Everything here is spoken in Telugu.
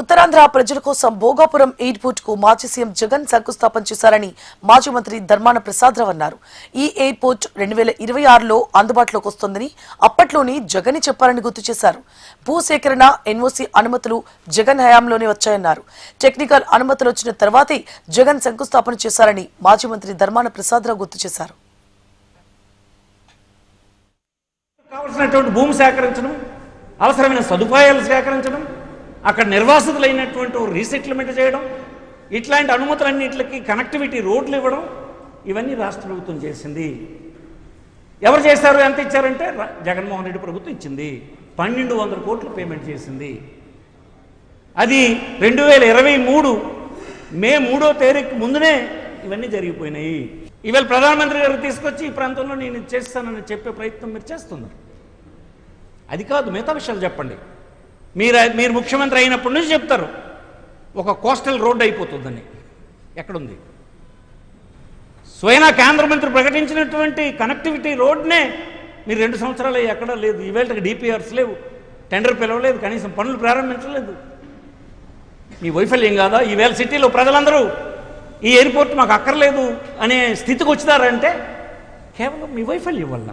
ఉత్తరాంధ్ర ప్రజల కోసం భోగాపురం ఎయిర్పోర్ట్ కు మాజీ సీఎం జగన్ శంకుస్థాపన చేశారని మాజీ మంత్రి ధర్మాన ప్రసాదరావు అన్నారు. ఈ ఎయిర్పోర్ట్ 2026లో అందుబాటులోకి వస్తుందని అప్పట్లోనే జగన్ చెప్పారని గుర్తు చేశారు. భూసేకరణ, ఎన్ఓసీ అనుమతులు జగన్ హయాంలోనే వచ్చాయన్నారు. టెక్నికల్ అనుమతులు వచ్చిన తర్వాతే జగన్ శంకుస్థాపన చేశారని మాజీ మంత్రి ధర్మాన ప్రసాదరావు గుర్తు చేశారు. కావాల్సినటువంటి భూమి సేకరించడం, అవసరమైన సదుపాయాలు సేకరించడం, అక్కడ నిర్వాసితులైనటువంటి రీసెటిల్మెంట్ చేయడం, ఇట్లాంటి అనుమతులన్నింటికి కనెక్టివిటీ రోడ్లు ఇవ్వడం, ఇవన్నీ రాష్ట్ర ప్రభుత్వం చేసింది. ఎవరు చేశారు? ఎంత ఇచ్చారంటే జగన్మోహన్ రెడ్డి ప్రభుత్వం ఇచ్చింది. 1200 కోట్లు పేమెంట్ చేసింది. అది 2023 మే 3వ తారీఖు ముందునే ఇవన్నీ జరిగిపోయినాయి. ఇవాళ ప్రధానమంత్రి గారు తీసుకొచ్చి ఈ ప్రాంతంలో నేను చేస్తానని చెప్పే ప్రయత్నం మీరు చేస్తున్నారు. అది కాదు, మిగతా విషయాలు చెప్పండి. మీరు ముఖ్యమంత్రి అయినప్పటి నుంచి చెప్తారు ఒక కోస్టల్ రోడ్డు అయిపోతుందని. ఎక్కడుంది? స్వయంగా కేంద్ర మంత్రి ప్రకటించినటువంటి కనెక్టివిటీ రోడ్నే మీరు 2 సంవత్సరాలు ఎక్కడా లేదు. ఈవేళకి డిపిఆర్స్ లేవు, టెండర్ పిలవలేదు, కనీసం పనులు ప్రారంభించలేదు. మీ వైఫల్యం కాదా? ఈవేళ సిటీలో ప్రజలందరూ ఈ ఎయిర్పోర్ట్ మాకు అక్కర్లేదు అనే స్థితికి వచ్చినారంటే కేవలం మీ వైఫల్యం వల్ల.